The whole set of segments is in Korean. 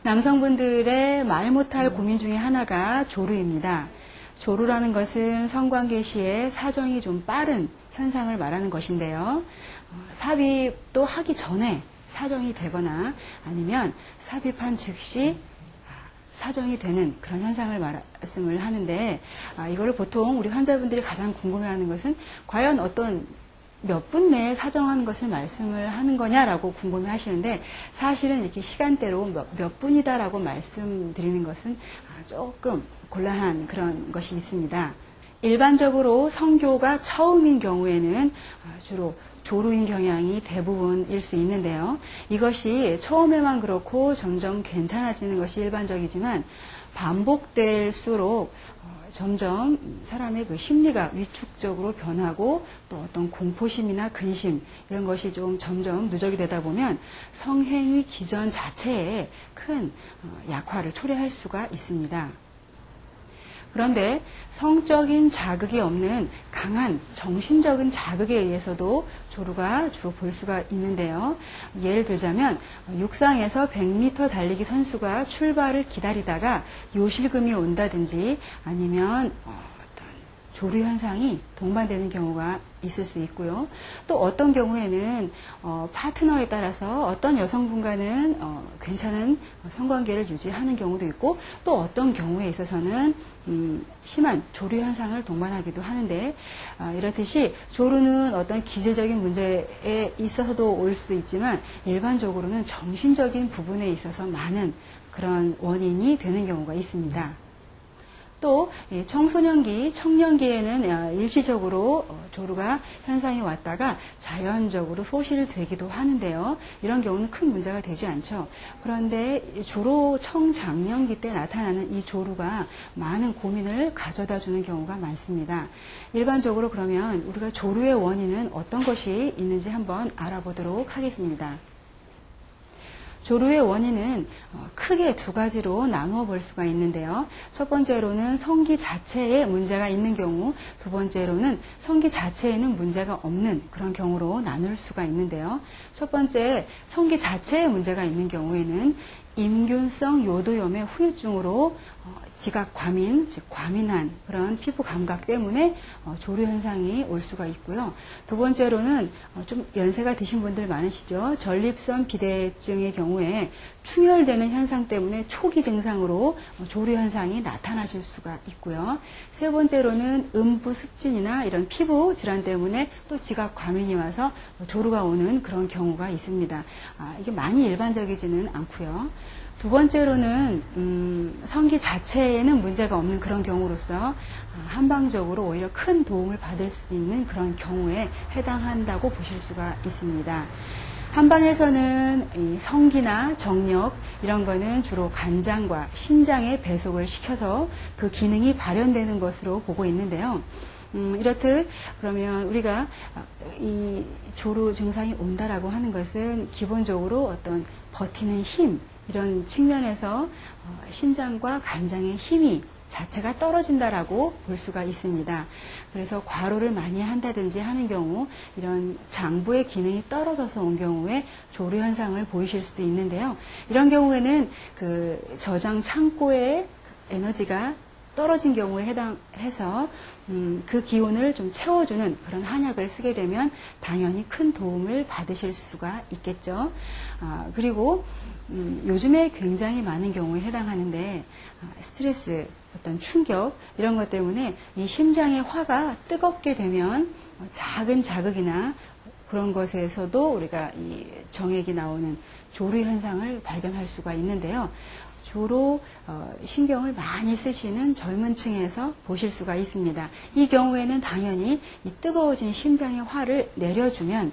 남성분들의 말 못할 고민 중에 하나가 조루입니다. 조루라는 것은 성관계 시에 사정이 좀 빠른 현상을 말하는 것인데요. 삽입도 하기 전에 사정이 되거나 아니면 삽입한 즉시 사정이 되는 그런 현상을 말씀을 하는데, 이거를 보통 우리 환자분들이 가장 궁금해하는 것은 과연 어떤 몇 분 내에 사정하는 것을 말씀을 하는 거냐라고 궁금해 하시는데, 사실은 이렇게 시간대로 몇 분이다라고 말씀드리는 것은 조금 곤란한 그런 것이 있습니다. 일반적으로 성교가 처음인 경우에는 주로 조루인 경향이 대부분일 수 있는데요. 이것이 처음에만 그렇고 점점 괜찮아지는 것이 일반적이지만 반복될수록 점점 사람의 그 심리가 위축적으로 변하고 또 어떤 공포심이나 근심 이런 것이 좀 점점 누적이 되다 보면 성행위 기전 자체에 큰 약화를 초래할 수가 있습니다. 그런데 성적인 자극이 없는 강한 정신적인 자극에 의해서도 조루가 주로 볼 수가 있는데요. 예를 들자면 육상에서 100m 달리기 선수가 출발을 기다리다가 요실금이 온다든지 아니면 조루 현상이 동반되는 경우가 있을 수 있고요. 또 어떤 경우에는 파트너에 따라서 어떤 여성분과는 괜찮은 성관계를 유지하는 경우도 있고, 또 어떤 경우에 있어서는 심한 조루 현상을 동반하기도 하는데, 이렇듯이 조루는 어떤 기질적인 문제에 있어서도 올 수도 있지만 일반적으로는 정신적인 부분에 있어서 많은 그런 원인이 되는 경우가 있습니다. 또 청소년기, 청년기에는 일시적으로 조루가 현상이 왔다가 자연적으로 소실되기도 하는데요. 이런 경우는 큰 문제가 되지 않죠. 그런데 주로 청장년기 때 나타나는 이 조루가 많은 고민을 가져다 주는 경우가 많습니다. 일반적으로 그러면 우리가 조루의 원인은 어떤 것이 있는지 한번 알아보도록 하겠습니다. 조루의 원인은 크게 두 가지로 나누어 볼 수가 있는데요. 첫 번째로는 성기 자체에 문제가 있는 경우, 두 번째로는 성기 자체에는 문제가 없는 그런 경우로 나눌 수가 있는데요. 첫 번째, 성기 자체에 문제가 있는 경우에는 임균성 요도염의 후유증으로 지각 과민, 즉 과민한 그런 피부 감각 때문에 조루 현상이 올 수가 있고요. 두 번째로는 좀 연세가 드신 분들 많으시죠. 전립선 비대증의 경우에 충혈되는 현상 때문에 초기 증상으로 조루 현상이 나타나실 수가 있고요. 세 번째로는 음부 습진이나 이런 피부 질환 때문에 또 지각 과민이 와서 조루가 오는 그런 경우가 있습니다. 이게 많이 일반적이지는 않고요. 두 번째로는 성기 자체에는 문제가 없는 그런 경우로서 한방적으로 오히려 큰 도움을 받을 수 있는 그런 경우에 해당한다고 보실 수가 있습니다. 한방에서는 이 성기나 정력 이런 거는 주로 간장과 신장에 배속을 시켜서 그 기능이 발현되는 것으로 보고 있는데요. 이렇듯 그러면 우리가 이 조루 증상이 온다라고 하는 것은 기본적으로 어떤 버티는 힘 이런 측면에서 신장과 간장의 힘이 자체가 떨어진다라고 볼 수가 있습니다. 그래서 과로를 많이 한다든지 하는 경우 이런 장부의 기능이 떨어져서 온 경우에 조루 현상을 보이실 수도 있는데요. 이런 경우에는 그 저장 창고의 에너지가 떨어진 경우에 해당해서 그 기운을 좀 채워주는 그런 한약을 쓰게 되면 당연히 큰 도움을 받으실 수가 있겠죠. 그리고 요즘에 굉장히 많은 경우에 해당하는데 스트레스, 어떤 충격 이런 것 때문에 이 심장의 화가 뜨겁게 되면 작은 자극이나 그런 것에서도 우리가 이 정액이 나오는 조루 현상을 발견할 수가 있는데요. 주로 신경을 많이 쓰시는 젊은 층에서 보실 수가 있습니다. 이 경우에는 당연히 이 뜨거워진 심장의 화를 내려주면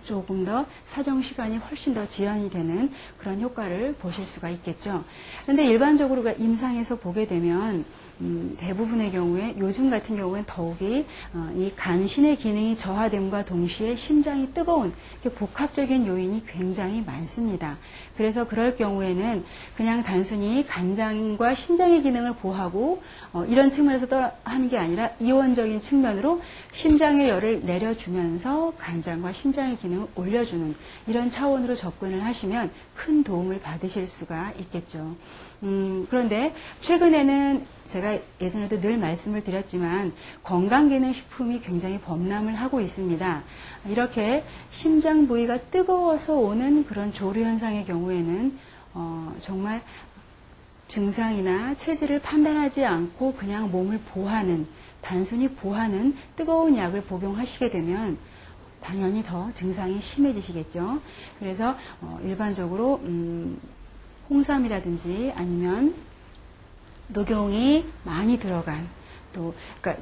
조금 더 사정 시간이 훨씬 더 지연이 되는 그런 효과를 보실 수가 있겠죠. 그런데 일반적으로 임상에서 보게 되면 대부분의 경우에 요즘 같은 경우에는 더욱이 이 간신의 기능이 저하됨과 동시에 심장이 뜨거운 복합적인 요인이 굉장히 많습니다. 그래서 그럴 경우에는 그냥 단순히 간장과 신장의 기능을 보호하고 이런 측면에서 하는 게 아니라 이원적인 측면으로 심장의 열을 내려주면서 간장과 신장의 기능을 올려주는 이런 차원으로 접근을 하시면 큰 도움을 받으실 수가 있겠죠. 그런데 최근에는 제가 예전에도 늘 말씀을 드렸지만 건강기능식품이 굉장히 범람을 하고 있습니다. 이렇게 심장 부위가 뜨거워서 오는 그런 조류 현상의 경우에는 정말 증상이나 체질을 판단하지 않고 그냥 몸을 보하는, 단순히 보하는 뜨거운 약을 복용하시게 되면 당연히 더 증상이 심해지시겠죠. 그래서 일반적으로 홍삼이라든지 아니면 녹용이 많이 들어간 그러니까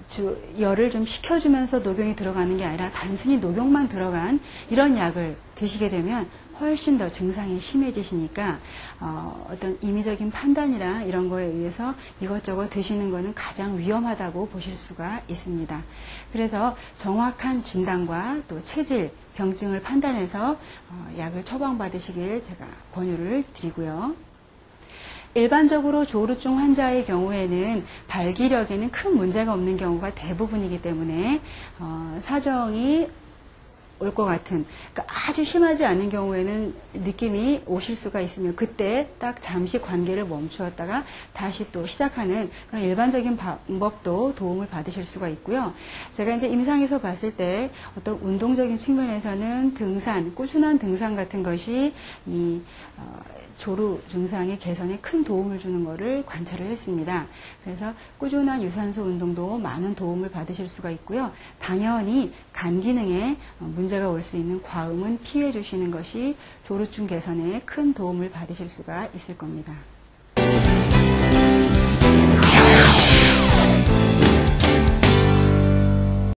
열을 좀 식혀주면서 녹용이 들어가는 게 아니라 단순히 녹용만 들어간 이런 약을 드시게 되면 훨씬 더 증상이 심해지시니까 어떤 임의적인 판단이나 이런 거에 의해서 이것저것 드시는 거는 가장 위험하다고 보실 수가 있습니다. 그래서 정확한 진단과 또 체질, 병증을 판단해서 약을 처방받으시길 제가 권유를 드리고요. 일반적으로 조루증 환자의 경우에는 발기력에는 큰 문제가 없는 경우가 대부분이기 때문에 사정이 올 것 같은, 그러니까 아주 심하지 않은 경우에는 느낌이 오실 수가 있으면 그때 딱 잠시 관계를 멈추었다가 다시 또 시작하는 그런 일반적인 방법도 도움을 받으실 수가 있고요. 제가 이제 임상에서 봤을 때 어떤 운동적인 측면에서는 등산, 꾸준한 등산 같은 것이 이 조루 증상의 개선에 큰 도움을 주는 것을 관찰을 했습니다. 그래서 꾸준한 유산소 운동도 많은 도움을 받으실 수가 있고요. 당연히 간 기능에 문제가 올 수 있는 과음은 피해 주시는 것이 조루증 개선에 큰 도움을 받으실 수가 있을 겁니다.